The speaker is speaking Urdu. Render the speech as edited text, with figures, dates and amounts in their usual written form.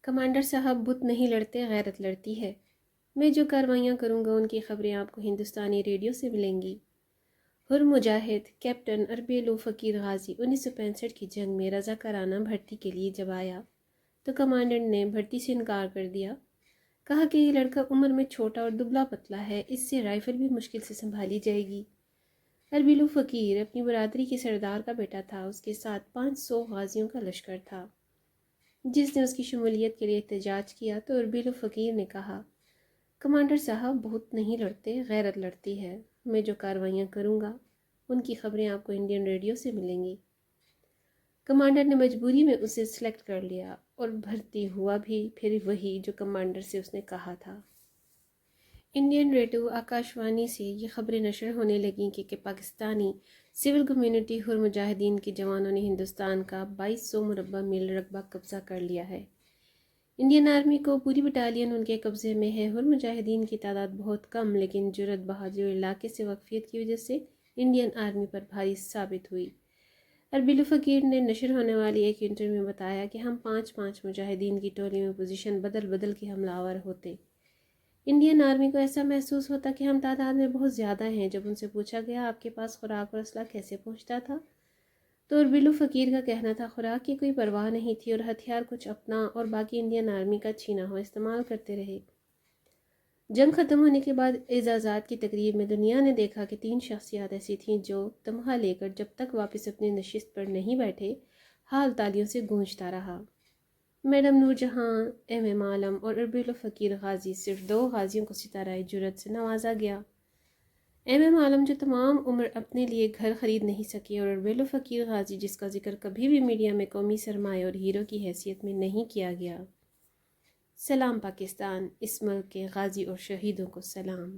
کمانڈر صاحب، بت نہیں لڑتے، غیرت لڑتی ہے۔ میں جو کاروائیاں کروں گا ان کی خبریں آپ کو ہندوستانی ریڈیو سے ملیں گی۔ حر مجاہد کیپٹن اربیلو فقیر غازی 1965 کی جنگ میں رضاکارانہ بھرتی کے لیے جب آیا تو کمانڈنٹ نے بھرتی سے انکار کر دیا۔ کہا کہ یہ لڑکا عمر میں چھوٹا اور دبلا پتلا ہے، اس سے رائفل بھی مشکل سے سنبھالی جائے گی۔ اربیلو فقیر اپنی برادری کے سردار کا بیٹا تھا، اس کے ساتھ 500 غازیوں کا لشکر تھا۔ جس نے اس کی شمولیت کے لیے احتجاج کیا تو اربیلو فقیر نے کہا، کمانڈر صاحب بہت نہیں لڑتے، غیرت لڑتی ہے۔ میں جو کاروائیاں کروں گا ان کی خبریں آپ کو انڈین ریڈیو سے ملیں گی۔ کمانڈر نے مجبوری میں اسے سلیکٹ کر لیا اور بھرتی ہوا بھی پھر وہی جو کمانڈر سے اس نے کہا تھا۔ انڈین ریڈیو آکاشوانی سے یہ خبریں نشر ہونے لگیں کہ پاکستانی سول کمیونٹی حر مجاہدین کے جوانوں نے ہندوستان کا 2200 مربع میل رقبہ قبضہ کر لیا ہے۔ انڈین آرمی کو پوری بٹالین ان کے قبضے میں ہے۔ حر مجاہدین کی تعداد بہت کم لیکن جرأت بہادری علاقے سے واقفیت کی وجہ سے انڈین آرمی پر بھاری ثابت ہوئی۔ اربیلو فقیر نے نشر ہونے والی ایک انٹرویو میں بتایا کہ ہم 5 مجاہدین کی ٹولی میں پوزیشن بدل بدل کے حملہ آور ہوتے۔ انڈین آرمی کو ایسا محسوس ہوتا کہ ہم تعداد میں بہت زیادہ ہیں۔ جب ان سے پوچھا گیا آپ کے پاس خوراک اور اسلحہ کیسے پہنچتا تھا تو اربیلو فقیر کا کہنا تھا خوراک کی کوئی پرواہ نہیں تھی اور ہتھیار کچھ اپنا اور باقی انڈین آرمی کا چھینا ہوا استعمال کرتے رہے۔ جنگ ختم ہونے کے بعد اعزازات کی تقریب میں دنیا نے دیکھا کہ 3 شخصیات ایسی تھیں جو تمغہ لے کر جب تک واپس اپنی نشست پر نہیں بیٹھے حال تالیوں سے گونجتا رہا۔ میڈم نور جہاں، ایم عالم اور اربیلو فقیر غازی صرف 2 غازیوں کو ستارہ جرأت سے نوازا گیا۔ ایم عالم جو تمام عمر اپنے لیے گھر خرید نہیں سکے اور اربیلو فقیر غازی جس کا ذکر کبھی بھی میڈیا میں قومی سرمایہ اور ہیرو کی حیثیت میں نہیں کیا گیا۔ سلام پاکستان، اس ملک کے غازی اور شہیدوں کو سلام۔